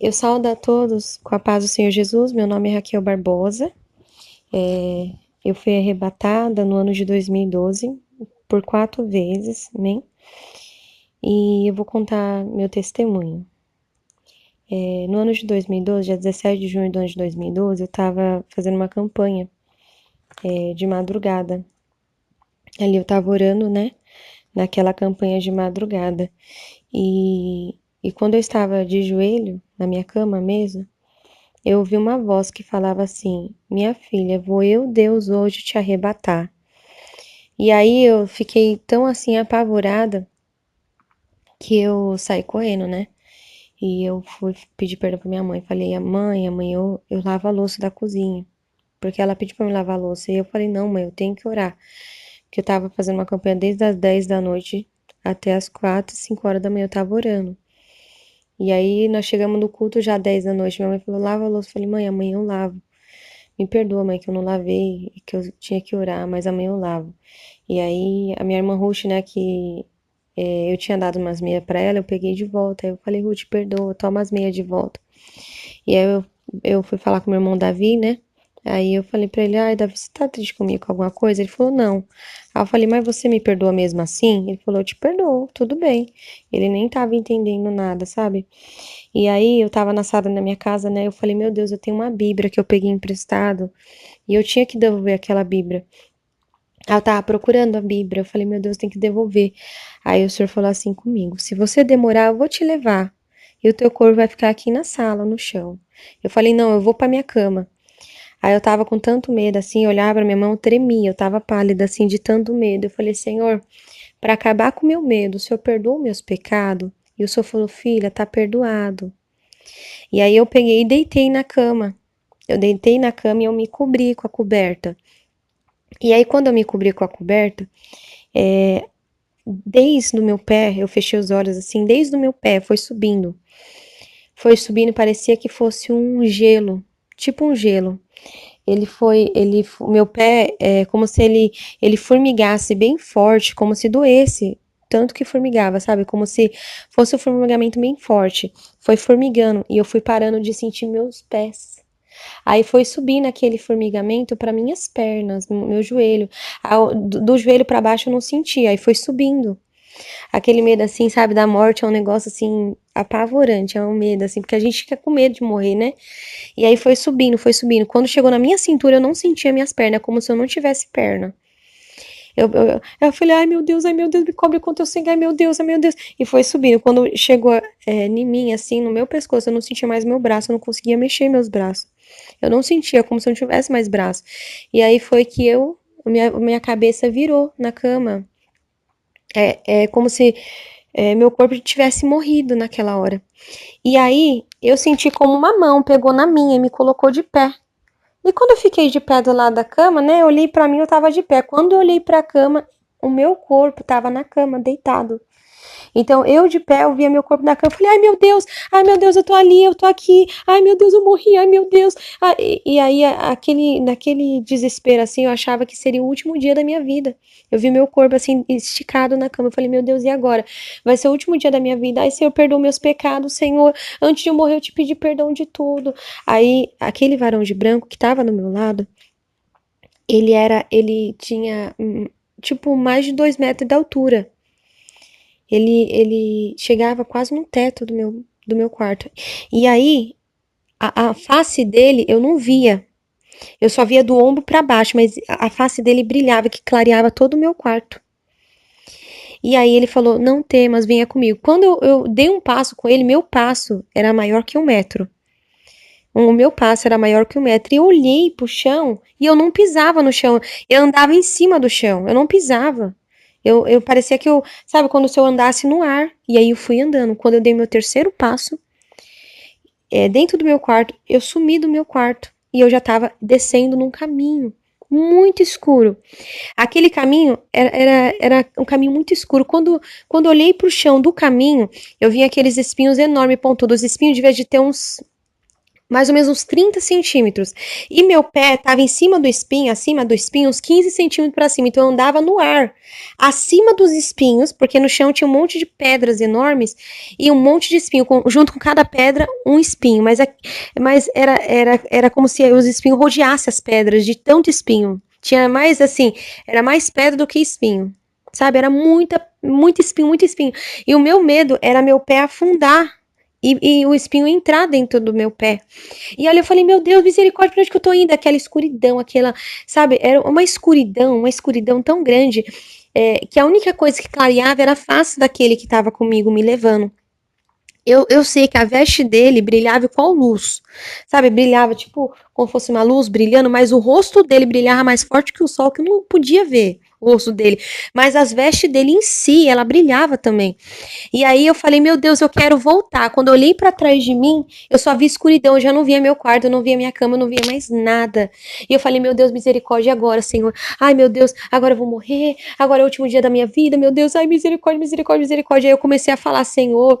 Eu saúdo a todos com a paz do Senhor Jesus. Meu nome é Raquel Barbosa. Eu fui arrebatada no ano de 2012 por 4 vezes, né? E eu vou contar meu testemunho. No ano de 2012, dia 17 de junho do ano de 2012, eu estava fazendo uma campanha de madrugada. Ali eu estava orando, né? Naquela campanha de madrugada. E quando eu estava de joelho na minha cama mesmo, eu ouvi uma voz que falava assim: Minha filha, vou eu, Deus, hoje te arrebatar. E aí eu fiquei tão assim apavorada que eu saí correndo, né? E eu fui pedir perdão pra minha mãe. Falei: mãe, eu lavo a louça da cozinha. Porque ela pediu pra me lavar a louça. E eu falei: Não, mãe, eu tenho que orar. Porque eu tava fazendo uma campanha desde as 10 da noite até as 4, 5 horas da manhã eu tava orando. E aí nós chegamos no culto já 10 da noite. Minha mãe falou: Lava a louça. Eu falei: Mãe, amanhã eu lavo. Me perdoa, mãe, que eu não lavei e que eu tinha que orar, mas amanhã eu lavo. E aí, a minha irmã Ruth, né, que eu tinha dado umas meias pra ela, eu peguei de volta. Aí eu falei: Ruth, perdoa, toma as meias de volta. E aí eu fui falar com meu irmão Davi, né? Aí eu falei pra ele: Ai, Davi, você tá triste comigo com alguma coisa? Ele falou: Não. Aí eu falei: Mas você me perdoa mesmo assim? Ele falou: Eu te perdoo, tudo bem. Ele nem tava entendendo nada, sabe? E aí eu tava na sala da minha casa, né? Eu falei: Meu Deus, eu tenho uma Bíblia que eu peguei emprestado. E eu tinha que devolver aquela Bíblia. Ela tava procurando a Bíblia. Eu falei: Meu Deus, tem que devolver. Aí o senhor falou assim comigo: Se você demorar, eu vou te levar. E o teu corpo vai ficar aqui na sala, no chão. Eu falei: Não, eu vou pra minha cama. Aí eu tava com tanto medo, assim, eu olhava pra minha mão, eu tremia, eu tava pálida, assim, de tanto medo. Eu falei: Senhor, pra acabar com o meu medo, o senhor perdoa os meus pecados? E o senhor falou: Filha, tá perdoado. E aí eu peguei e deitei na cama. Eu deitei na cama e eu me cobri com a coberta. E aí, quando eu me cobri com a coberta, desde o meu pé, eu fechei os olhos assim, desde o meu pé, foi subindo. Foi subindo, parecia que fosse um gelo, tipo um gelo. O meu pé é como se ele formigasse bem forte, como se doesse, tanto que formigava, sabe? Como se fosse um formigamento bem forte. Foi formigando e eu fui parando de sentir meus pés. Aí foi subindo aquele formigamento para minhas pernas, no meu joelho. Do joelho para baixo eu não sentia, aí foi subindo. Aquele medo assim, sabe, da morte é um negócio assim apavorante, é um medo assim, porque a gente fica com medo de morrer, né? E aí foi subindo, foi subindo. Quando chegou na minha cintura, eu não sentia minhas pernas, como se eu não tivesse perna. Eu falei: ai meu Deus, me cobre com teu sangue, ai meu Deus. E foi subindo. Quando chegou em mim, assim, no meu pescoço, eu não sentia mais meu braço, eu não conseguia mexer meus braços. Eu não sentia, como se eu não tivesse mais braço. E aí foi que minha cabeça virou na cama. É como se meu corpo tivesse morrido naquela hora. E aí eu senti como uma mão pegou na minha e me colocou de pé. E quando eu fiquei de pé do lado da cama, né, eu olhei pra mim, eu tava de pé. Quando eu olhei pra cama, o meu corpo tava na cama, deitado. Então, eu de pé, eu via meu corpo na cama, eu falei: ai meu Deus, eu tô ali, eu tô aqui, ai meu Deus, eu morri, ai meu Deus. E aí, naquele desespero, assim, eu achava que seria o último dia da minha vida. Eu vi meu corpo, assim, esticado na cama, eu falei: Meu Deus, e agora? Vai ser o último dia da minha vida, ai Senhor, perdoa meus pecados, Senhor, antes de eu morrer eu te pedi perdão de tudo. Aí, aquele varão de branco que tava no meu lado, ele tinha, tipo, mais de 2 metros de altura. Ele chegava quase no teto do meu quarto. E aí, a face dele eu não via. Eu só via do ombro para baixo, mas a face dele brilhava, que clareava todo o meu quarto. E aí ele falou: Não temas, venha comigo. Quando eu dei um passo com ele, meu passo era maior que 1 metro. O meu passo era maior que 1 metro. E eu olhei pro chão e eu não pisava no chão. Eu andava em cima do chão. Eu não pisava. Eu parecia que sabe, quando se eu andasse no ar. E aí eu fui andando. Quando eu dei meu terceiro passo, dentro do meu quarto, eu sumi do meu quarto. E eu já tava descendo num caminho muito escuro. Aquele caminho era um caminho muito escuro. Quando eu olhei pro chão do caminho, eu vi aqueles espinhos enormes, pontudos. Os espinhos devia de ter uns mais ou menos uns 30 centímetros. E meu pé estava em cima do espinho, acima do espinho, uns 15 centímetros para cima. Então eu andava no ar, acima dos espinhos, porque no chão tinha um monte de pedras enormes e um monte de espinho, junto com cada pedra, um espinho. Mas era como se os espinhos rodeassem as pedras, de tanto espinho. Tinha mais assim, era mais pedra do que espinho. Sabe? Era muito espinho, muito espinho. E o meu medo era meu pé afundar e o espinho entrar dentro do meu pé. E olha, eu falei, meu Deus, misericórdia, pra onde que eu tô indo? Aquela escuridão, sabe, era uma escuridão tão grande, que a única coisa que clareava era a face daquele que tava comigo me levando. Eu sei que a veste dele brilhava igual luz, sabe? Brilhava tipo como fosse uma luz brilhando, mas o rosto dele brilhava mais forte que o sol, que eu não podia ver o rosto dele. Mas as vestes dele em si, ela brilhava também. E aí eu falei, meu Deus, eu quero voltar. Quando eu olhei para trás de mim, eu só vi escuridão, eu já não via meu quarto, eu não via minha cama, eu não via mais nada. E eu falei, meu Deus, misericórdia, agora, Senhor? Ai, meu Deus, agora eu vou morrer, agora é o último dia da minha vida, meu Deus, ai, misericórdia, misericórdia, misericórdia. Aí eu comecei a falar, Senhor,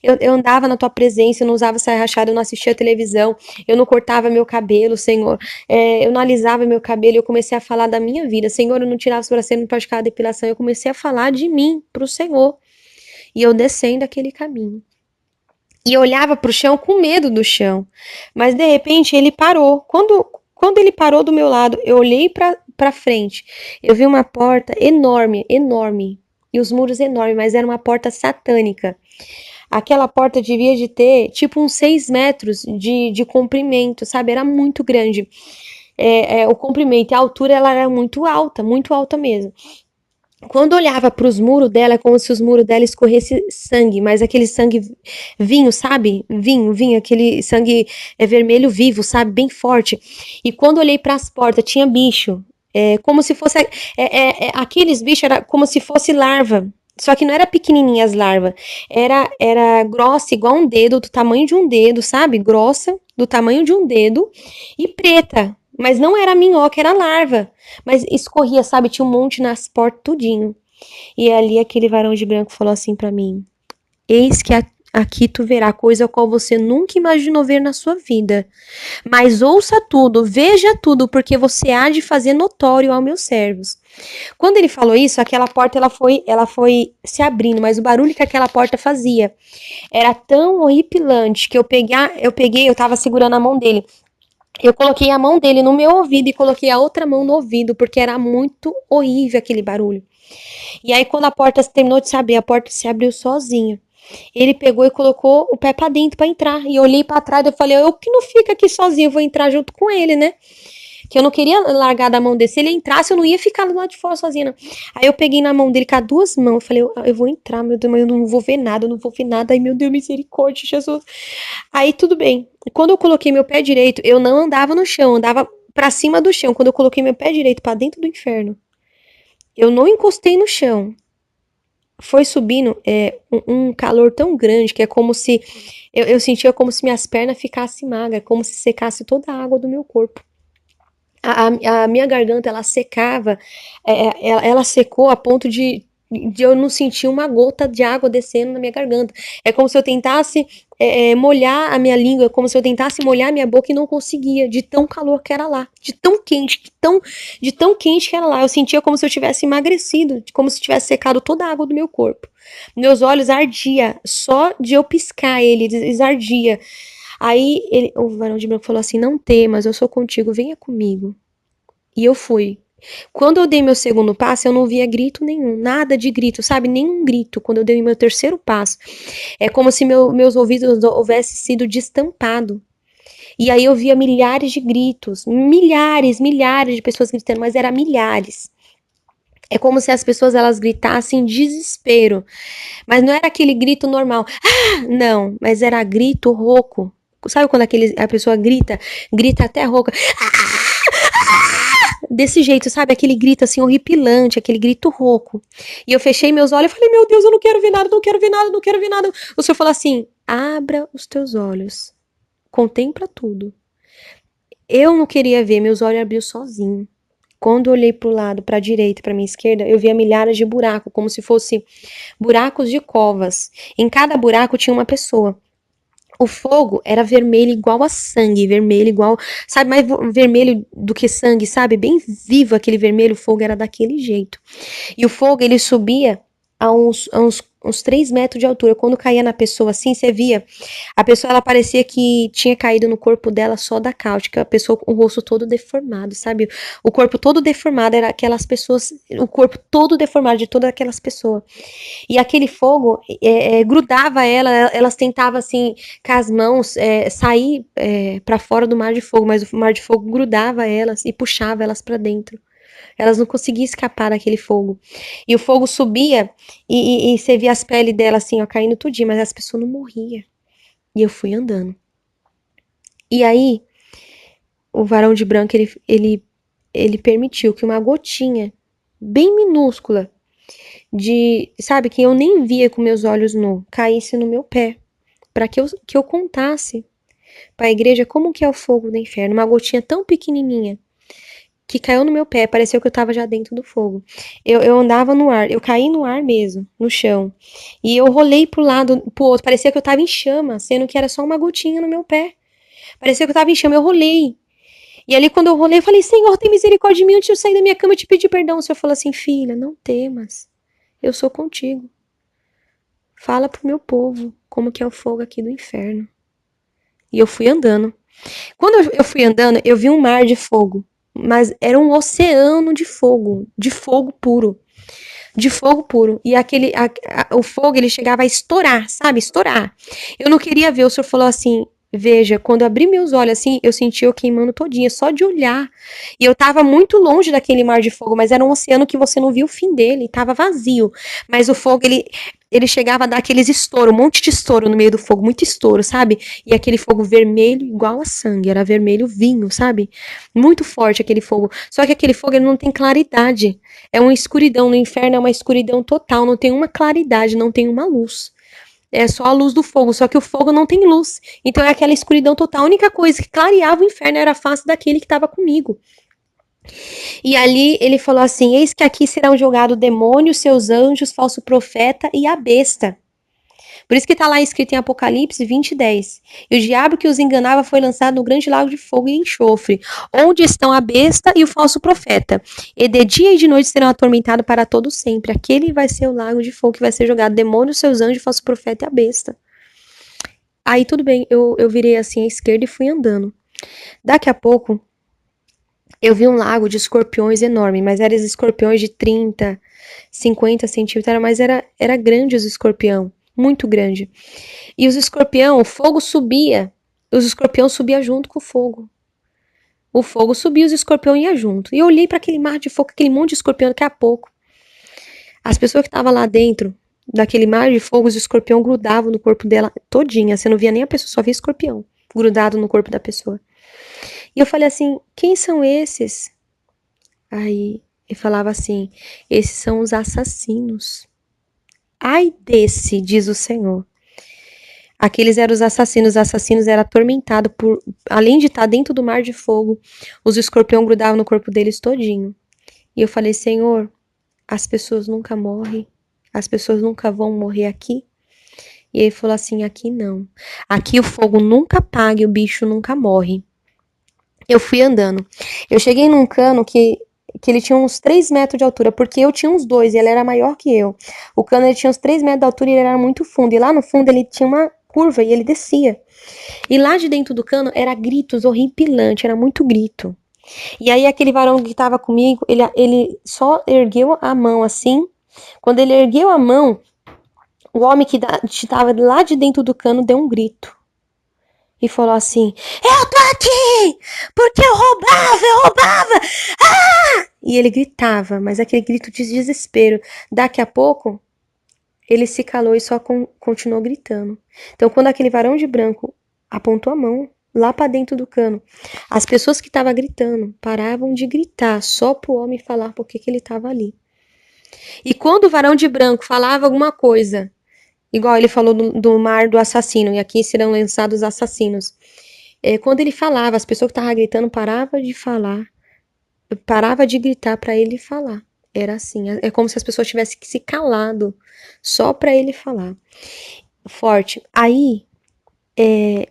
eu andava na tua presença, eu não usava saia rachada, eu não assistia televisão, eu não cortava meu cabelo, Senhor, eu não alisava meu cabelo, eu comecei a falar da minha vida, Senhor, eu não tirava a sobrancelha, não praticava depilação, eu comecei a falar de mim pro Senhor. E eu descendo aquele caminho. E eu olhava pro chão com medo do chão. Mas de repente ele parou. Quando ele parou do meu lado, eu olhei pra frente. Eu vi uma porta enorme, enorme. E os muros enormes, mas era uma porta satânica. Aquela porta devia de ter tipo uns 6 metros de comprimento, sabe? Era muito grande. O comprimento e a altura ela era muito alta mesmo. Quando olhava para os muros dela, é como se os muros dela escorresse sangue, mas aquele sangue vinho, sabe? Vinho, aquele sangue vermelho vivo, sabe? Bem forte. E quando olhei para as portas, tinha bicho. Como se fosse. Aqueles bichos era como se fosse larva. Só que não era pequenininha as larvas. Era grossa, igual um dedo, do tamanho de um dedo, sabe? Grossa, do tamanho de um dedo. E preta. Mas não era minhoca, era larva. Mas escorria, sabe? Tinha um monte nas portas, tudinho. E ali aquele varão de branco falou assim para mim: Eis que aqui tu verá coisa a qual você nunca imaginou ver na sua vida. Mas ouça tudo, veja tudo, porque você há de fazer notório aos meus servos. Quando ele falou isso, aquela porta ela foi se abrindo, mas o barulho que aquela porta fazia era tão horripilante que eu tava segurando a mão dele. Eu coloquei a mão dele no meu ouvido e coloquei a outra mão no ouvido, porque era muito horrível aquele barulho. E aí, quando a porta terminou de se abrir, a porta se abriu sozinha. Ele pegou e colocou o pé pra dentro pra entrar. E eu olhei pra trás e falei, eu que não fico aqui sozinho, eu vou entrar junto com ele, né? Que eu não queria largar da mão dele. Se ele entrasse, eu não ia ficar lá de fora sozinha, não. Aí eu peguei na mão dele com as duas mãos. Eu falei, eu vou entrar, meu Deus, mas eu não vou ver nada, eu não vou ver nada. Ai, meu Deus, misericórdia, Jesus. Aí tudo bem. Quando eu coloquei meu pé direito, eu não andava no chão, eu andava pra cima do chão. Quando eu coloquei meu pé direito pra dentro do inferno, eu não encostei no chão. Foi subindo um calor tão grande que é como se eu sentia como se minhas pernas ficassem magras, como se secasse toda a água do meu corpo. A minha garganta ela secava, ela secou a ponto de eu não sentir uma gota de água descendo na minha garganta. É como se eu tentasse molhar a minha língua, como se eu tentasse molhar a minha boca e não conseguia, de tão calor que era lá, de tão quente, de tão quente que era lá. Eu sentia como se eu tivesse emagrecido, como se tivesse secado toda a água do meu corpo. Meus olhos ardia, só de eu piscar eles ardia. Aí o varão de branco falou assim: Não temas, eu sou contigo, venha comigo. E eu fui. Quando eu dei meu segundo passo, eu não via grito nenhum, nada de grito, sabe? Nenhum grito. Quando eu dei meu terceiro passo, é como se meus ouvidos houvessem sido destampados. E aí eu via milhares de gritos, milhares de pessoas gritando, mas era milhares. É como se as pessoas elas gritassem em desespero, mas não era aquele grito normal. Não, mas era grito rouco. Sabe quando a pessoa grita até rouca? Desse jeito, sabe? Aquele grito assim horripilante, aquele grito rouco. E eu fechei meus olhos e falei, meu Deus, eu não quero ver nada, não quero ver nada, não quero ver nada. O Senhor falou assim, abra os teus olhos, contempla tudo. Eu não queria ver, meus olhos abriu sozinho. Quando eu olhei pro lado, pra direita, pra minha esquerda, eu via milhares de buracos, como se fosse buracos de covas. Em cada buraco tinha uma pessoa. O fogo era vermelho igual a sangue, vermelho igual, sabe, mais vermelho do que sangue, sabe? Bem vivo aquele vermelho, o fogo era daquele jeito. E o fogo, ele subia uns 3 metros de altura. Quando caía na pessoa assim, você via, a pessoa, ela parecia que tinha caído no corpo dela só da cáustica, a pessoa com o rosto todo deformado, sabe? O corpo todo deformado, era aquelas pessoas, o corpo todo deformado de todas aquelas pessoas. E aquele fogo grudava ela, elas tentavam assim, com as mãos, sair para fora do mar de fogo, mas o mar de fogo grudava elas e puxava elas para dentro. Elas não conseguiam escapar daquele fogo. E o fogo subia e você via as peles dela assim, ó, caindo tudinho, mas as pessoas não morriam. E eu fui andando. E aí, o varão de branco, ele permitiu que uma gotinha bem minúscula sabe, que eu nem via com meus olhos nus, caísse no meu pé, para que eu contasse para a igreja como que é o fogo do inferno, uma gotinha tão pequenininha que caiu no meu pé, pareceu que eu tava já dentro do fogo. Eu andava no ar, eu caí no ar mesmo, no chão. E eu rolei pro lado, pro outro, parecia que eu tava em chama, sendo que era só uma gotinha no meu pé. Parecia que eu tava em chama, eu rolei. E ali quando eu rolei, eu falei: Senhor, tem misericórdia de mim, antes de eu sair da minha cama, eu te pedi perdão. O Senhor falou assim: filha, não temas, eu sou contigo. Fala pro meu povo como que é o fogo aqui do inferno. E eu fui andando. Quando eu fui andando, eu vi um mar de fogo, mas era um oceano de fogo puro, de fogo puro. E o fogo, ele chegava a estourar, sabe? Estourar. Eu não queria ver, o Senhor falou assim: veja, quando eu abri meus olhos assim, eu senti eu queimando todinha, só de olhar. E eu tava muito longe daquele mar de fogo, mas era um oceano que você não viu o fim dele, tava vazio. Mas o fogo, ele chegava a dar aqueles estouro, um monte de estouro no meio do fogo, muito estouro, sabe? E aquele fogo vermelho igual a sangue, era vermelho vinho, sabe? Muito forte aquele fogo. Só que aquele fogo, ele não tem claridade. É uma escuridão, no inferno é uma escuridão total, não tem uma claridade, não tem uma luz. É só a luz do fogo, só que o fogo não tem luz. Então é aquela escuridão total. A única coisa que clareava o inferno era a face daquele que estava comigo. E ali ele falou assim: eis que aqui serão jogados o demônio, seus anjos, falso profeta e a besta. Por isso que está lá escrito em Apocalipse 20:10. E o diabo que os enganava foi lançado no grande lago de fogo e enxofre, onde estão a besta e o falso profeta. E de dia e de noite serão atormentados para todo sempre. Aquele vai ser o lago de fogo que vai ser jogado demônio, seus anjos, falso profeta e a besta. Aí tudo bem, eu virei assim à esquerda e fui andando. Daqui a pouco, eu vi um lago de escorpiões enorme, mas eram escorpiões de 30, 50 centímetros, mas era grande os escorpião, muito grande. E os escorpião, o fogo subia, os escorpião subia junto com o fogo. O fogo subia, os escorpião ia junto. E eu olhei para aquele mar de fogo, aquele monte de escorpião, daqui a pouco. As pessoas que estavam lá dentro daquele mar de fogo, os escorpião grudavam no corpo dela todinha. Você não via nem a pessoa, só via escorpião grudado no corpo da pessoa. E eu falei assim: quem são esses? Aí ele falava assim: esses são os assassinos. Ai desse, diz o Senhor. Aqueles eram os assassinos eram atormentados por, além de estar dentro do mar de fogo, os escorpião grudavam no corpo deles todinho. E eu falei: Senhor, as pessoas nunca morrem, as pessoas nunca vão morrer aqui. E ele falou assim: aqui não. Aqui o fogo nunca apaga e o bicho nunca morre. Eu fui andando. Eu cheguei num cano que ele tinha uns 3 metros de altura, porque eu tinha uns 2 e ele era maior que eu. O cano, ele tinha uns 3 metros de altura e ele era muito fundo. E lá no fundo ele tinha uma curva e ele descia. E lá de dentro do cano era gritos horripilantes, era muito grito. E aí aquele varão que estava comigo, ele só ergueu a mão assim. Quando ele ergueu a mão, o homem que estava lá de dentro do cano deu um grito. E falou assim: eu tô aqui! Porque eu roubava! Ah! E ele gritava, mas aquele grito de desespero. Daqui a pouco, ele se calou e só continuou gritando. Então, quando aquele varão de branco apontou a mão lá para dentro do cano, as pessoas que estavam gritando paravam de gritar só pro homem falar por que ele estava ali. E quando o varão de branco falava alguma coisa, igual ele falou do mar do assassino, e aqui serão lançados assassinos. Quando ele falava, as pessoas que estavam gritando paravam de falar, parava de gritar para ele falar. Era assim, é como se as pessoas tivessem que se calado só para ele falar. Forte. Aí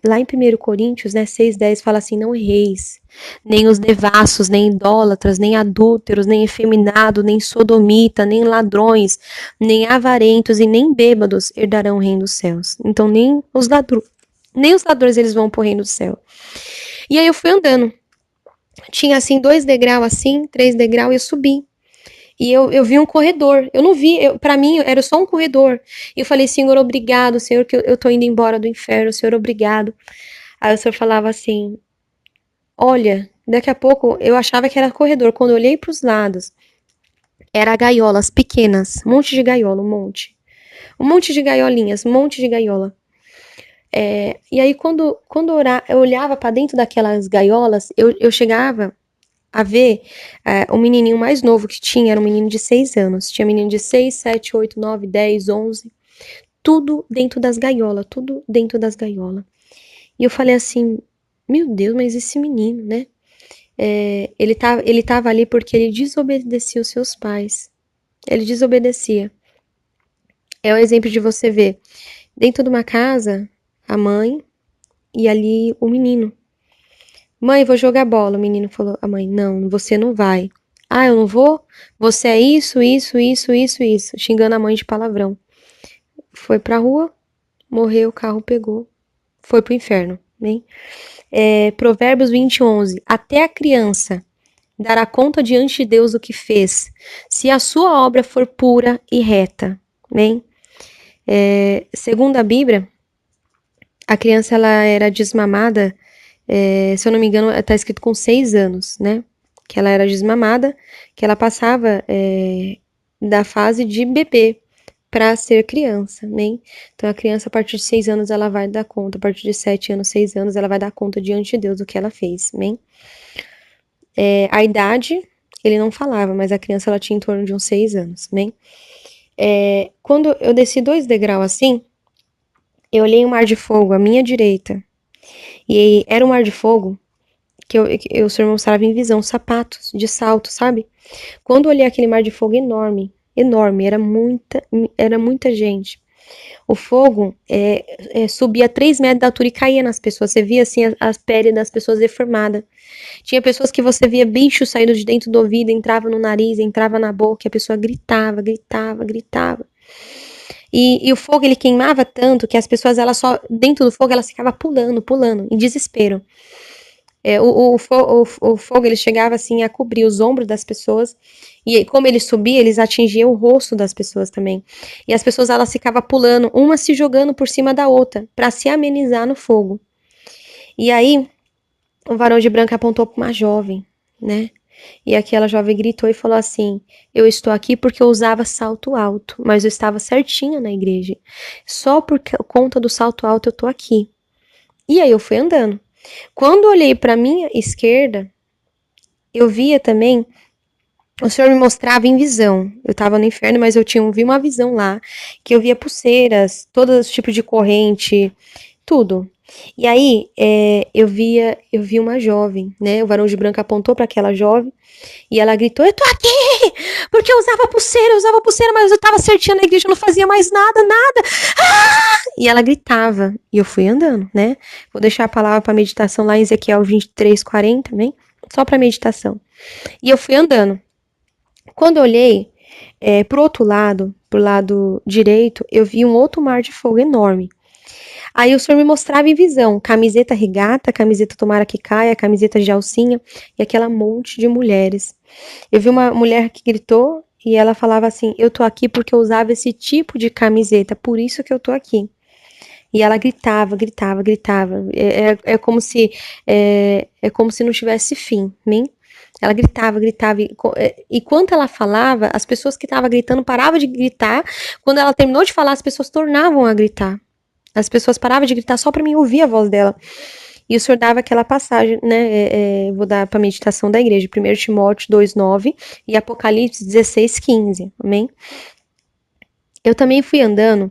lá em 1 Coríntios, né, 6:10 fala assim, não erreis, nem os devassos, nem idólatras, nem adúlteros, nem efeminado, nem sodomita, nem ladrões, nem avarentos e nem bêbados herdarão o reino dos céus. Então nem os ladrões eles vão pro reino do céu. E aí eu fui andando. Tinha assim 2 degraus assim, 3 degraus e eu subi. E eu vi um corredor. Eu não vi, para mim era só um corredor. E eu falei, Senhor, obrigado, Senhor, que eu tô indo embora do inferno, Senhor, obrigado. Aí o Senhor falava assim, olha, daqui a pouco eu achava que era corredor. Quando eu olhei pros lados, era gaiolas pequenas, um monte de gaiola, um monte. Um monte de gaiolinhas, um monte de gaiola. E aí quando eu olhava para dentro daquelas gaiolas, eu chegava a ver o menininho mais novo que tinha, era um menino de 6 anos. Tinha menino de 6, 7, 8, 9, 10, 11. Tudo dentro das gaiolas, tudo dentro das gaiolas. E eu falei assim, meu Deus, mas esse menino, né? Ele tava ali porque ele desobedecia os seus pais. Ele desobedecia. É o exemplo de você ver dentro de uma casa a mãe e ali o menino. Mãe, vou jogar bola. O menino falou, a mãe, não, você não vai. Ah, eu não vou? Você é isso, isso, isso, isso, isso. Xingando a mãe de palavrão. Foi pra rua, morreu, o carro pegou, foi pro inferno. Né? Provérbios 20:11. Até a criança dará conta diante de Deus do que fez, se a sua obra for pura e reta. Né? Segundo a Bíblia, a criança ela era desmamada, se eu não me engano, está escrito com 6 anos, né? Que ela era desmamada, que ela passava da fase de bebê para ser criança, né? Então a criança a partir de 6 anos ela vai dar conta, a partir de 7 anos, 6 anos ela vai dar conta diante de Deus do que ela fez, né? A idade ele não falava, mas a criança ela tinha em torno de uns 6 anos, né? Quando eu desci 2 degraus assim, eu olhei um mar de fogo à minha direita. E era um mar de fogo que o senhor mostrava em visão, sapatos de salto, sabe? Quando eu olhei aquele mar de fogo enorme, enorme, era muita gente. O fogo subia 3 metros de altura e caía nas pessoas. Você via assim as peles das pessoas deformadas. Tinha pessoas que você via bicho saindo de dentro do ouvido, entrava no nariz, entrava na boca, e a pessoa gritava, gritava, gritava. E o fogo ele queimava tanto que as pessoas elas só dentro do fogo elas ficavam pulando, pulando, em desespero. O fogo ele chegava assim a cobrir os ombros das pessoas e como ele subia, eles atingiam o rosto das pessoas também. E as pessoas elas ficavam pulando, uma se jogando por cima da outra para se amenizar no fogo. E aí o varão de branco apontou para uma jovem, né? E aquela jovem gritou e falou assim: eu estou aqui porque eu usava salto alto, mas eu estava certinha na igreja. Só por conta do salto alto eu tô aqui. E aí eu fui andando. Quando eu olhei para minha esquerda, eu via também, o Senhor me mostrava em visão. Eu estava no inferno, mas eu vi uma visão lá, que eu via pulseiras, todo tipo de corrente, tudo. E aí, eu vi uma jovem, né? O varão de branco apontou para aquela jovem e ela gritou: eu tô aqui! Porque eu usava pulseira, mas eu tava certinha na igreja, eu não fazia mais nada, nada. Ah! E ela gritava. E eu fui andando, né? Vou deixar a palavra para meditação lá em Ezequiel 23:40 também, só para meditação. E eu fui andando. Quando eu olhei pro outro lado, pro lado direito, eu vi um outro mar de fogo enorme. Aí o senhor me mostrava em visão, camiseta regata, camiseta tomara que caia, camiseta de alcinha e aquela monte de mulheres. Eu vi uma mulher que gritou e ela falava assim, eu tô aqui porque eu usava esse tipo de camiseta, por isso que eu tô aqui. E ela gritava, gritava, gritava. É como se não tivesse fim, né? Ela gritava, gritava. E quando ela falava, as pessoas que estavam gritando paravam de gritar. Quando ela terminou de falar, as pessoas tornavam a gritar. As pessoas paravam de gritar só para mim ouvir a voz dela. E o senhor dava aquela passagem, né? Vou dar para a meditação da igreja, 1 Timóteo 2:9 e Apocalipse 16:15. Amém? Eu também fui andando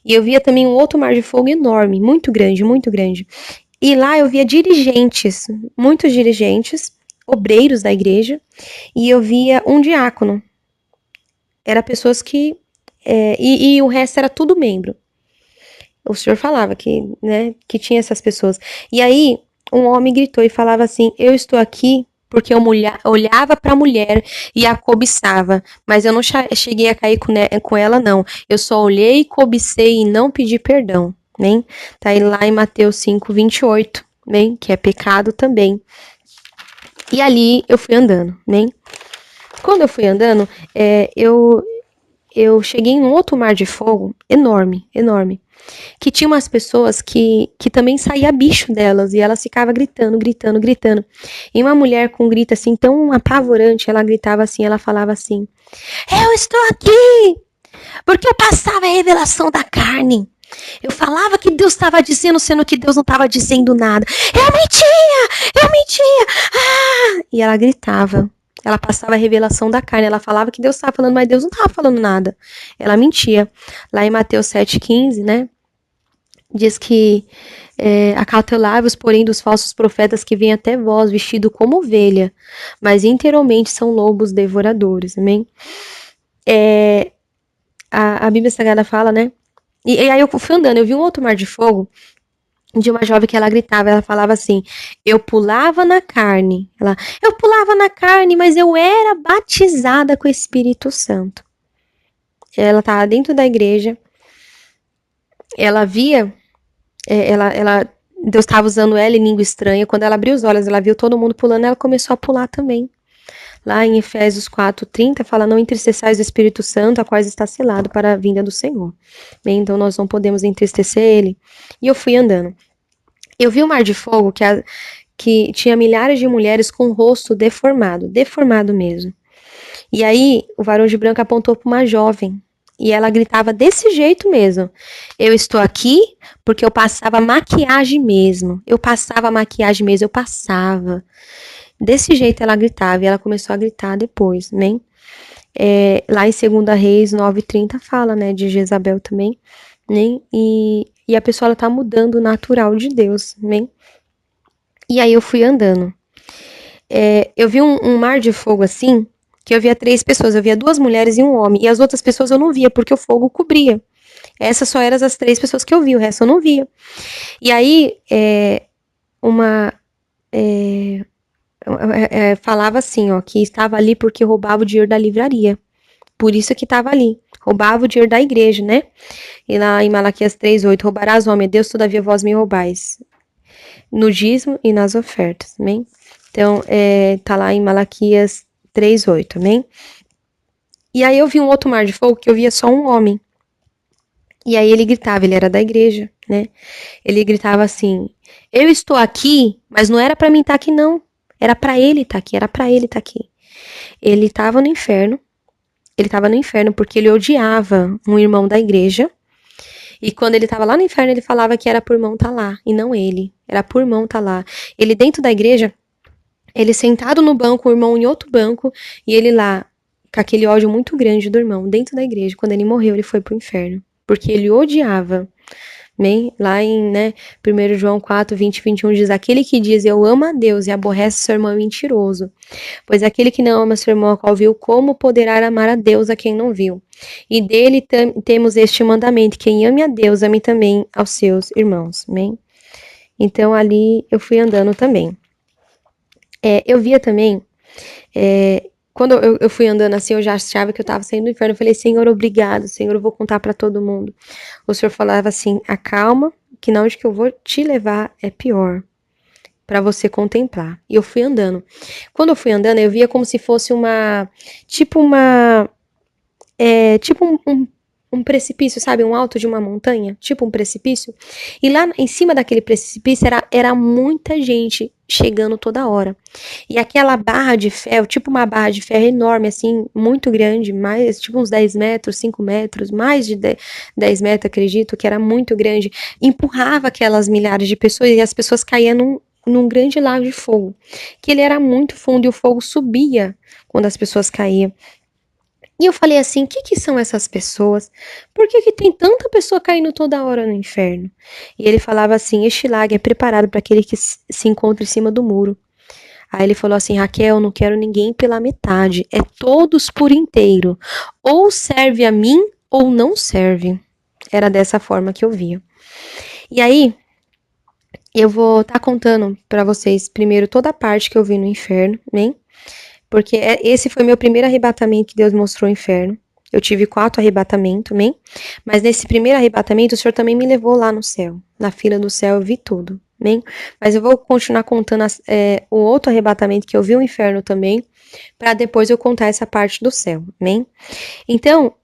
e eu via também um outro mar de fogo enorme, muito grande, muito grande. E lá eu via dirigentes, muitos dirigentes, obreiros da igreja, e eu via um diácono. Era pessoas que. E o resto era tudo membro. o senhor falava que, né, que tinha essas pessoas. E aí, um homem gritou e falava assim: eu estou aqui porque eu olhava para a mulher e a cobiçava, mas eu não cheguei a cair com ela, não. Eu só olhei, cobicei e não pedi perdão, né? Tá aí lá em Mateus 5:28, né? Que é pecado também. E ali eu fui andando, né? Quando eu fui andando, eu cheguei em um outro mar de fogo enorme, enorme. Que tinha umas pessoas que também saía bicho delas e elas ficavam gritando, gritando, gritando. E uma mulher com um grito assim tão apavorante, ela gritava assim, ela falava assim: eu estou aqui porque eu passava a revelação da carne. Eu falava que Deus estava dizendo, sendo que Deus não estava dizendo nada. Eu mentia! Eu mentia! Ah! E ela gritava. Ela passava a revelação da carne. Ela falava que Deus estava falando, mas Deus não estava falando nada. Ela mentia. Lá em Mateus 7,15, né? Diz que acautelai-vos, porém, dos falsos profetas que vêm até vós, vestido como ovelha, mas interiormente são lobos devoradores. Amém? A Bíblia Sagrada fala, né? E aí eu fui andando, eu vi um outro mar de fogo de uma jovem que ela gritava, ela falava assim: eu pulava na carne. Eu pulava na carne, mas eu era batizada com o Espírito Santo. Ela estava dentro da igreja, ela via, Deus estava usando ela em língua estranha. Quando ela abriu os olhos, ela viu todo mundo pulando, ela começou a pular também. Lá em Efésios 4:30 fala: não entristeçais o Espírito Santo, a qual está selado para a vinda do Senhor. Bem, então nós não podemos entristecer ele. E eu fui andando. Eu vi um mar de fogo que tinha milhares de mulheres com o rosto deformado mesmo. E aí o varão de branco apontou para uma jovem. E ela gritava desse jeito mesmo: eu estou aqui porque eu passava maquiagem mesmo. Eu passava maquiagem mesmo, eu passava. Desse jeito ela gritava, e ela começou a gritar depois, né? Lá em 2 Reis 9:30 fala, né, de Jezabel também, né? E a pessoa, ela tá mudando o natural de Deus, né? E aí eu fui andando. Eu vi um mar de fogo assim, que eu via 3 pessoas, eu via 2 mulheres e um homem, e as outras pessoas eu não via, porque o fogo cobria. Essas só eram as 3 pessoas que eu vi, o resto eu não via. E aí, falava assim, ó, que estava ali porque roubava o dinheiro da livraria. Por isso que estava ali. Roubava o dinheiro da igreja, né? E lá em Malaquias 3:8, roubarás o homem a Deus, todavia vós me roubais. No dízimo e nas ofertas, amém? Então, tá lá em Malaquias 3:8, amém? E aí eu vi um outro mar de fogo que eu via só um homem. E aí ele gritava, ele era da igreja, né? Ele gritava assim: eu estou aqui, mas não era para mim estar aqui, não. Era para ele estar aqui, era para ele estar aqui. Ele estava no inferno. Ele estava no inferno porque ele odiava um irmão da igreja. E quando ele estava lá no inferno, ele falava que era por irmão estar lá, e não ele. Era por irmão estar lá. Ele dentro da igreja, ele sentado no banco, o irmão em outro banco, e ele lá, com aquele ódio muito grande do irmão, dentro da igreja. Quando ele morreu, ele foi pro inferno. Porque ele odiava. Bem, lá em 1 João 4:20-21 diz: aquele que diz eu amo a Deus e aborrece seu irmão é mentiroso. Pois aquele que não ama seu irmão a qual viu, como poderá amar a Deus a quem não viu? E dele temos este mandamento: quem ame a Deus, ame também aos seus irmãos. Bem? Então ali eu fui andando também. Eu via também, quando eu fui andando assim, eu já achava que eu estava saindo do inferno. Eu falei: Senhor, obrigado, Senhor, eu vou contar para todo mundo. O Senhor falava assim: acalma, que na onde que eu vou te levar é pior, para você contemplar. E eu fui andando. Quando eu fui andando, eu via como se fosse tipo um precipício, sabe? Um alto de uma montanha, tipo um precipício. E lá em cima daquele precipício era muita gente chegando toda hora. E aquela barra de ferro, tipo uma barra de ferro enorme, assim, muito grande, mais, tipo uns 10 metros, 5 metros, mais de 10 metros, acredito, que era muito grande, empurrava aquelas milhares de pessoas e as pessoas caíam num grande lago de fogo, que ele era muito fundo e o fogo subia quando as pessoas caíam. E eu falei assim: que são essas pessoas? Por que tem tanta pessoa caindo toda hora no inferno? E ele falava assim: este lago é preparado para aquele que se encontra em cima do muro. Aí ele falou assim: Raquel, não quero ninguém pela metade, é todos por inteiro. Ou serve a mim, ou não serve. Era dessa forma que eu via. E aí, eu vou estar contando pra vocês primeiro toda a parte que eu vi no inferno, amém? Porque esse foi meu primeiro arrebatamento que Deus mostrou o inferno. Eu tive 4 arrebatamentos, amém? Mas nesse primeiro arrebatamento, o Senhor também me levou lá no céu. Na fila do céu eu vi tudo, amém? Mas eu vou continuar contando o outro arrebatamento que eu vi o inferno também, para depois eu contar essa parte do céu, amém? Então,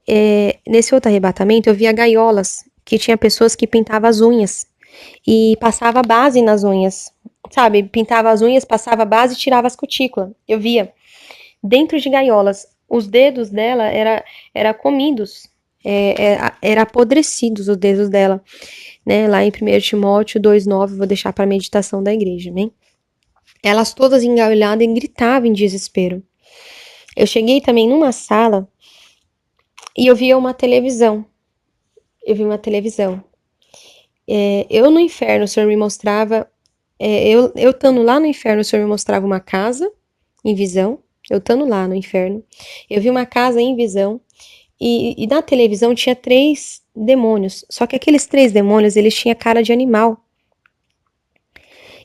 nesse outro arrebatamento, eu via gaiolas, que tinha pessoas que pintavam as unhas e passava base nas unhas, sabe? Pintava as unhas, passava base e tirava as cutículas. Eu via dentro de gaiolas. Os dedos dela era comidos, era apodrecidos os dedos dela, né? Lá em 1 Timóteo 2,9, vou deixar para a meditação da igreja, né? Elas todas engaulhadas e gritavam em desespero. Eu cheguei também numa sala e eu via uma televisão. Eu vi uma televisão. Eu no inferno, o Senhor me mostrava. Eu estando lá no inferno, o Senhor me mostrava uma casa em visão. Eu estando lá no inferno, eu vi uma casa em visão. E na televisão tinha 3 demônios. Só que aqueles 3 demônios, eles tinham cara de animal.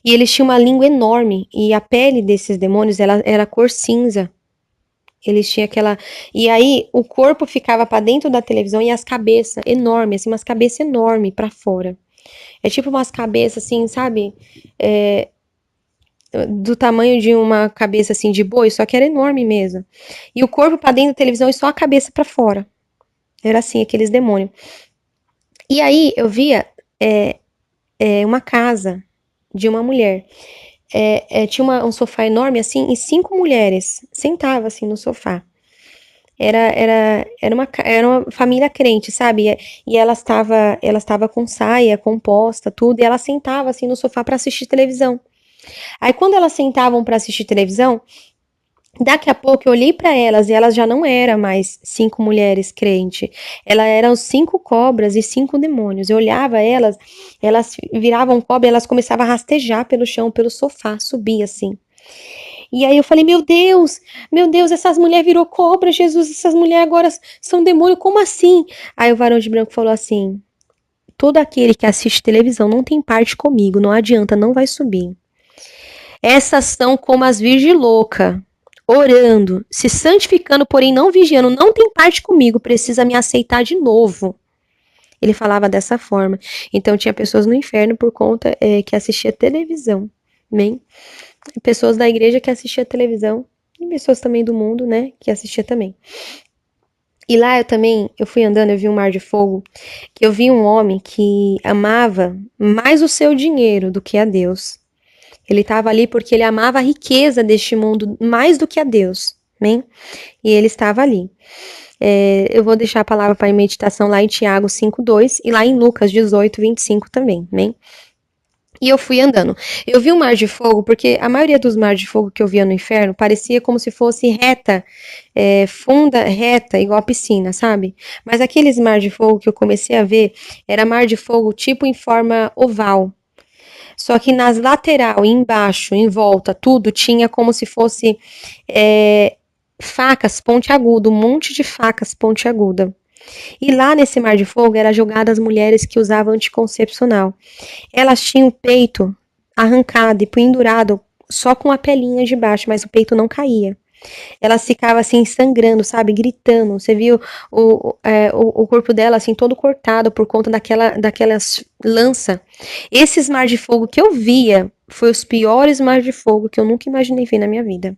E eles tinham uma língua enorme. E a pele desses demônios, ela era cor cinza. Eles tinham aquela. E aí o corpo ficava para dentro da televisão e as cabeças enormes, assim, umas cabeças enormes para fora. É tipo umas cabeças assim, sabe? Do tamanho de uma cabeça assim de boi, só que era enorme mesmo. E o corpo para dentro da televisão e só a cabeça para fora. Era assim, aqueles demônios. E aí eu via uma casa de uma mulher. Tinha um sofá enorme assim e 5 mulheres sentavam assim no sofá. Era uma família crente, sabe? E ela estava com saia, composta, tudo, e ela sentava assim no sofá para assistir televisão. Aí quando elas sentavam para assistir televisão, daqui a pouco eu olhei para elas e elas já não eram mais 5 mulheres crentes. Elas eram 5 cobras e 5 demônios. Eu olhava elas, elas viravam cobra, elas começavam a rastejar pelo chão, pelo sofá, subir assim. E aí eu falei, meu Deus, essas mulheres virou cobra, Jesus, essas mulheres agora são demônio, como assim? Aí o varão de branco falou assim, todo aquele que assiste televisão não tem parte comigo, não adianta, não vai subir. Essas são como as virgens loucas, orando, se santificando, porém não vigiando, não tem parte comigo, precisa me aceitar de novo. Ele falava dessa forma. Então tinha pessoas no inferno por conta que assistia televisão, amém? Pessoas da igreja que assistia televisão e pessoas também do mundo, né, que assistia também. E lá eu fui andando, eu vi um mar de fogo, que eu vi um homem que amava mais o seu dinheiro do que a Deus. Ele estava ali porque ele amava a riqueza deste mundo mais do que a Deus, amém? E ele estava ali. Eu vou deixar a palavra para meditação lá em Tiago 5:2 e lá em Lucas 18:25 também, amém? E eu fui andando. Eu vi um mar de fogo, porque a maioria dos mares de fogo que eu via no inferno parecia como se fosse reta, funda, reta, igual a piscina, sabe? Mas aqueles mar de fogo que eu comecei a ver, era mar de fogo tipo em forma oval. Só que nas lateral, embaixo, em volta, tudo tinha como se fosse facas pontiagudas, um monte de facas pontiagudas. E lá nesse mar de fogo era jogada as mulheres que usavam anticoncepcional. Elas tinham o peito arrancado e pendurado só com a pelinha de baixo, mas o peito não caía. Elas ficavam assim sangrando, sabe, gritando. Você viu o corpo dela assim todo cortado por conta daquelas lança. Esses mar de fogo que eu via foi os piores mar de fogo que eu nunca imaginei ver na minha vida.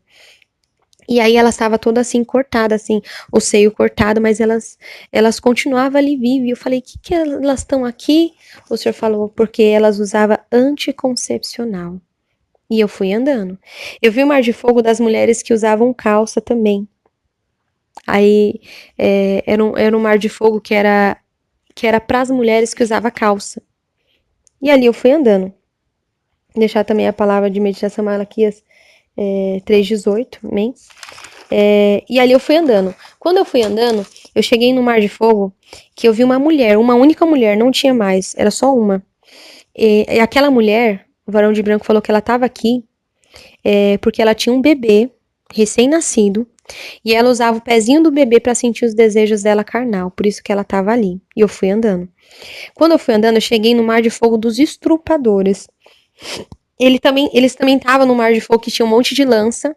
E aí ela estava toda assim cortada, assim, o seio cortado, mas elas continuavam ali vivas. E eu falei, que elas estão aqui? O senhor falou, porque elas usavam anticoncepcional. E eu fui andando. Eu vi o mar de fogo das mulheres que usavam calça também. Aí era um mar de fogo que era para as mulheres que usavam calça. E ali eu fui andando. Vou deixar também a palavra de meditação Malaquias 3:18, amém? E ali eu fui andando. Quando eu fui andando, eu cheguei no mar de fogo que eu vi uma mulher, uma única mulher, não tinha mais, era só uma. E aquela mulher, o varão de branco falou que ela estava aqui porque ela tinha um bebê recém-nascido E ela usava o pezinho do bebê para sentir os desejos dela carnal, por isso que ela estava ali. E eu fui andando. Quando eu fui andando, eu cheguei no mar de fogo dos estrupadores. Eles também estavam no mar de fogo que tinha um monte de lança,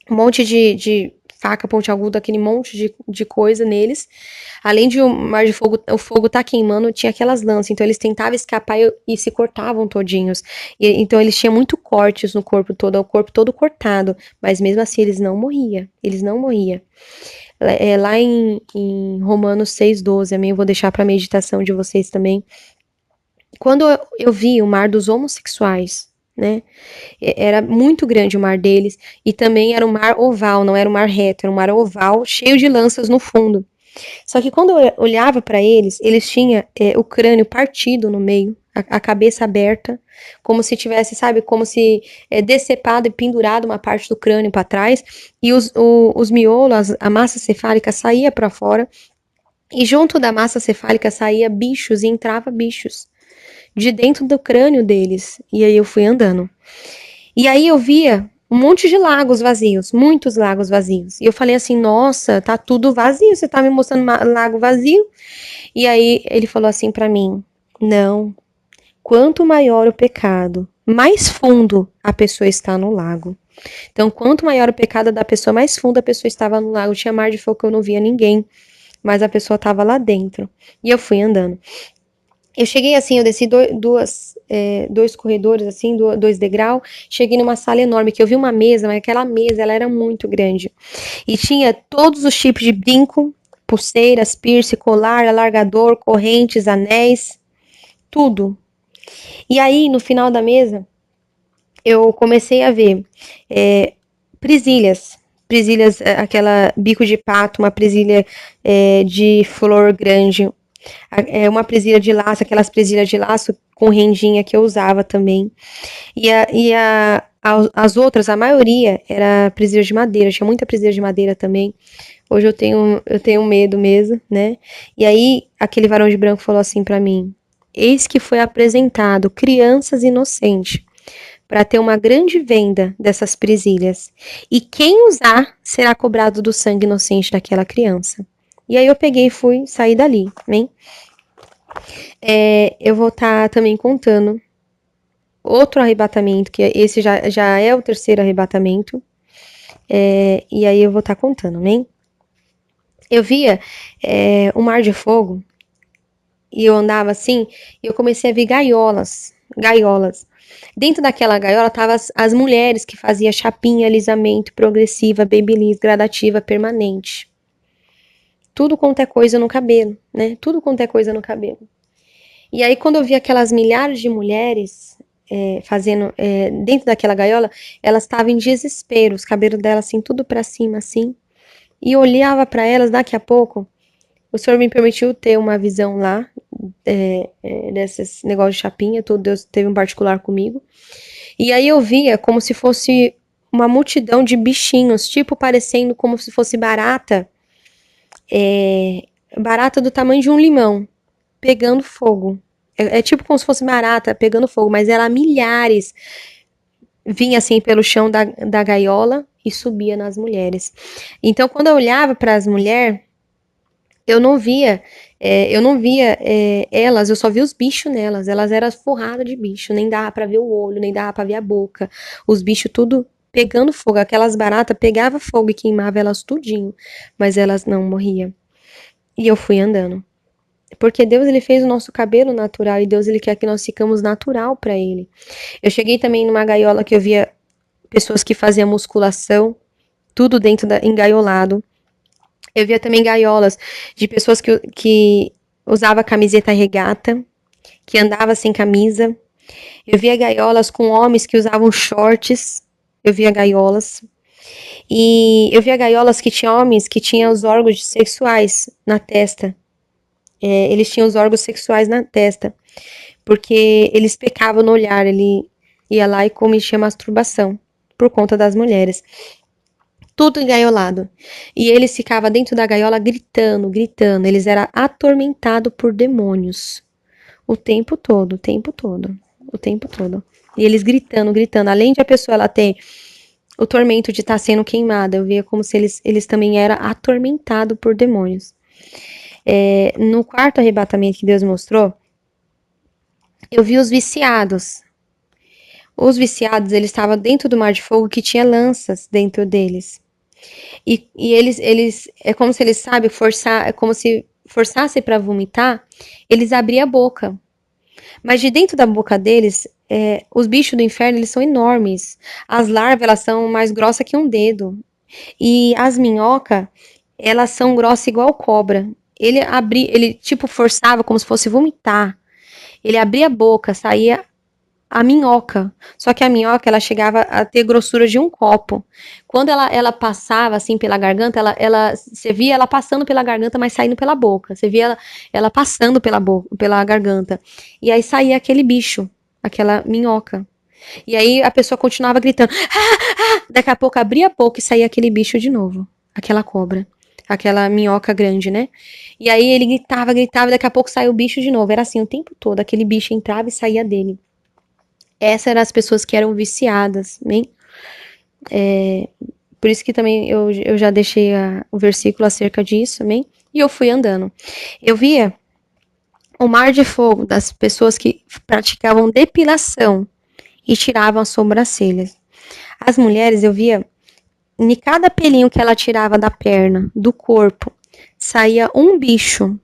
um monte de faca pontiaguda, aquele monte de coisa neles. Além de o mar de fogo, o fogo tá queimando, tinha aquelas lanças. Então eles tentavam escapar e se cortavam todinhos. Então eles tinham muito cortes no corpo todo, o corpo todo cortado. Mas mesmo assim eles não morriam. Eles não morriam. Lá em Romanos 6,12, amém? Eu vou deixar para meditação de vocês também. Quando eu vi o mar dos homossexuais, né? Era muito grande o mar deles, e também era um mar oval, não era um mar reto, era um mar oval, cheio de lanças no fundo. Só que quando eu olhava para eles, eles tinham o crânio partido no meio, a cabeça aberta, como se tivesse, sabe, como se decepado e pendurado uma parte do crânio para trás, e os miolos, a massa cefálica saía para fora, e junto da massa cefálica saía bichos e entrava bichos de dentro do crânio deles. E aí eu fui andando. E aí eu via um monte de lagos vazios, muitos lagos vazios. E eu falei assim: nossa, tá tudo vazio, você tá me mostrando um lago vazio? E aí ele falou assim para mim: não, quanto maior o pecado, mais fundo a pessoa está no lago. Então, quanto maior o pecado da pessoa, mais fundo a pessoa estava no lago. Tinha mar de fogo que eu não via ninguém, mas a pessoa estava lá dentro. E eu fui andando. Eu cheguei assim, eu desci dois corredores, assim, dois degraus, cheguei numa sala enorme, que eu vi uma mesa, mas aquela mesa, ela era muito grande. E tinha todos os tipos de brinco, pulseiras, piercing, colar, alargador, correntes, anéis, tudo. E aí, no final da mesa, eu comecei a ver presilhas. Presilhas, aquela bico de pato, uma presilha de flor grande, uma presilha de laço, aquelas presilhas de laço com rendinha que eu usava também. As outras, a maioria, era presilha de madeira, tinha muita presilha de madeira também. Hoje eu tenho medo mesmo, né? E aí, aquele varão de branco falou assim para mim: eis que foi apresentado crianças inocentes para ter uma grande venda dessas presilhas. E quem usar será cobrado do sangue inocente daquela criança. E aí eu peguei e fui sair dali, né? Eu vou estar também contando outro arrebatamento, que esse já é o terceiro arrebatamento. E aí eu vou estar contando, né? Eu via um mar de fogo e eu andava assim e eu comecei a ver gaiolas. Dentro daquela gaiola estavam as mulheres que faziam chapinha, alisamento, progressiva, babyliss, gradativa, permanente. Tudo quanto é coisa no cabelo, né? Tudo quanto é coisa no cabelo. E aí, quando eu vi aquelas milhares de mulheres fazendo dentro daquela gaiola, elas estavam em desespero, os cabelos delas assim, tudo para cima, assim. E eu olhava para elas, daqui a pouco, o Senhor me permitiu ter uma visão lá, desses negócios de chapinha, tudo, Deus teve um particular comigo. E aí eu via como se fosse uma multidão de bichinhos, tipo parecendo como se fosse barata, barata do tamanho de um limão, pegando fogo. É tipo como se fosse barata pegando fogo, mas era milhares. Vinha assim pelo chão da gaiola e subia nas mulheres. Então, quando eu olhava para as mulheres, eu não via, elas, eu só via os bichos nelas. Elas eram forradas de bicho, nem dava para ver o olho, nem dava para ver a boca. Os bichos tudo pegando fogo. Aquelas baratas pegavam fogo e queimava elas tudinho, mas elas não morriam. E eu fui andando. Porque Deus ele fez o nosso cabelo natural e Deus ele quer que nós ficamos natural para ele. Eu cheguei também numa gaiola que eu via pessoas que faziam musculação, tudo dentro engaiolado. Eu via também gaiolas de pessoas que usava camiseta regata, que andava sem camisa. Eu via gaiolas com homens que usavam shorts. Eu via gaiolas. E eu via gaiolas que tinham homens que tinham os órgãos sexuais na testa. Eles tinham os órgãos sexuais na testa, porque eles pecavam no olhar, ele ia lá e cometia masturbação, por conta das mulheres. Tudo engaiolado. E eles ficavam dentro da gaiola gritando, gritando. Eles eram atormentados por demônios. O tempo todo, o tempo todo, o tempo todo. E eles gritando, gritando. Além de a pessoa ela ter o tormento de estar sendo queimada. Eu via como se eles também eram atormentados por demônios. No quarto arrebatamento que Deus mostrou, eu vi os viciados. Os viciados, eles estavam dentro do mar de fogo que tinha lanças dentro deles. E eles é como se eles, sabe, é como se forçassem para vomitar, eles abriam a boca. Mas de dentro da boca deles, os bichos do inferno, eles são enormes. As larvas, elas são mais grossas que um dedo. E as minhocas, elas são grossas igual cobra. Ele tipo forçava como se fosse vomitar. Ele abria a boca, saía a minhoca. Só que a minhoca, ela chegava a ter grossura de um copo. Quando ela passava assim pela garganta, você via ela passando pela garganta, mas saindo pela boca. Você via ela passando pela garganta. E aí saía aquele bicho, aquela minhoca. E aí a pessoa continuava gritando. Daqui a pouco abria a boca e saía aquele bicho de novo. Aquela cobra. Aquela minhoca grande, né? E aí ele gritava, daqui a pouco saiu o bicho de novo. Era assim o tempo todo. Aquele bicho entrava e saía dele. Essas eram as pessoas que eram viciadas, né? Por isso que também eu já deixei o versículo acerca disso, amém? E eu fui andando. Eu via o mar de fogo das pessoas que praticavam depilação e tiravam as sobrancelhas. As mulheres, eu via, em cada pelinho que ela tirava da perna, do corpo, saía um bicho.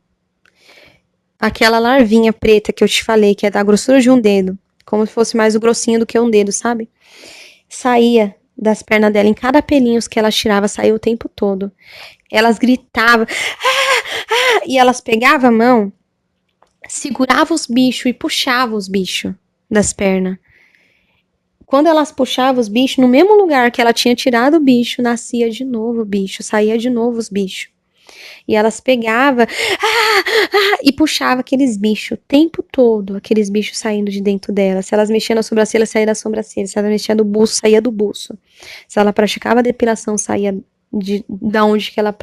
Aquela larvinha preta que eu te falei, que é da grossura de um dedo, como se fosse mais o grossinho do que um dedo, sabe? Saía das pernas dela, em cada pelinho que ela tirava, saía o tempo todo. Elas gritavam, e elas pegavam a mão, seguravam os bichos e puxavam os bichos das pernas. Quando elas puxavam os bichos, no mesmo lugar que ela tinha tirado o bicho, nascia de novo o bicho, saía de novo os bichos. E elas pegavam e puxavam aqueles bichos o tempo todo, aqueles bichos saindo de dentro dela. Se elas mexiam na sobrancelha, saía da sobrancelha. Se ela mexia no buço, saía do buço. Se ela praticava a depilação, saía da onde que ela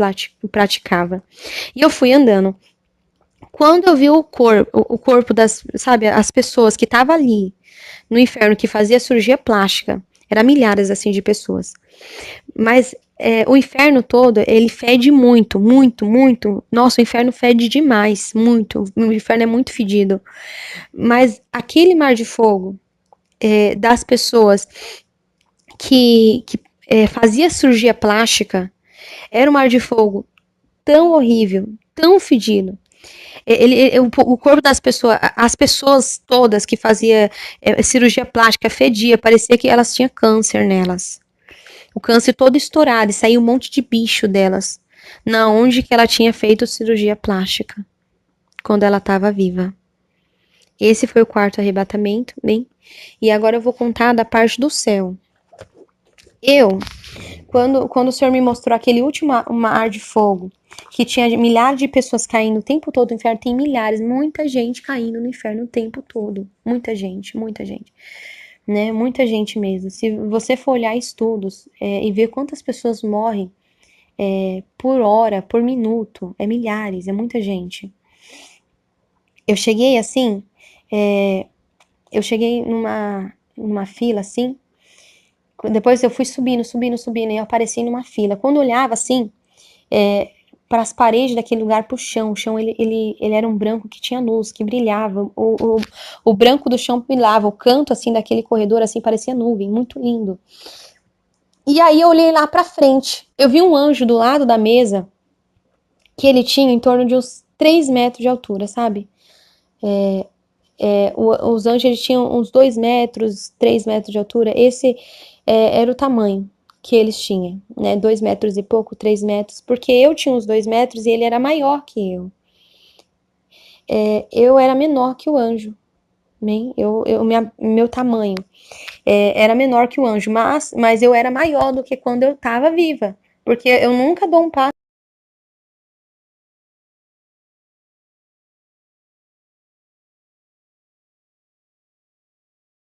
praticava. E eu fui andando. Quando eu vi o corpo das, sabe, as pessoas que estavam ali no inferno, que fazia cirurgia plástica, eram milhares assim de pessoas. Mas o inferno todo, ele fede muito, muito, muito. Nossa, o inferno fede demais, muito. O inferno é muito fedido. Mas aquele mar de fogo das pessoas que fazia cirurgia plástica, era um mar de fogo tão horrível, tão fedido. O corpo das pessoas, as pessoas todas que faziam cirurgia plástica fedia, parecia que elas tinham câncer nelas. O câncer todo estourado e saiu um monte de bicho delas. Na onde que ela tinha feito cirurgia plástica. Quando ela estava viva. Esse foi o quarto arrebatamento, bem? E agora eu vou contar da parte do céu. Quando o Senhor me mostrou aquele último mar de fogo, que tinha milhares de pessoas caindo o tempo todo no inferno, tem milhares, muita gente caindo no inferno o tempo todo. Muita gente, muita gente. Né? Muita gente mesmo. Se você for olhar estudos e ver quantas pessoas morrem por hora, por minuto, é milhares, é muita gente. Eu cheguei assim, eu cheguei numa fila assim, depois eu fui subindo, e eu apareci numa fila. Quando eu olhava assim, para as paredes daquele lugar, pro chão, o chão ele era um branco que tinha luz, que brilhava, o branco do chão brilhava, o canto assim daquele corredor assim parecia nuvem, muito lindo. E aí eu olhei lá pra frente, eu vi um anjo do lado da mesa, que ele tinha em torno de uns 3 metros de altura, sabe? Os anjos eles tinham uns 2 metros, 3 metros de altura, esse era o tamanho que eles tinham, né? 2 metros e pouco, 3 metros, porque eu tinha uns 2 metros e ele era maior que eu. Eu era menor que o anjo, né? Meu tamanho era menor que o anjo, mas eu era maior do que quando eu estava viva, porque eu nunca dou um passo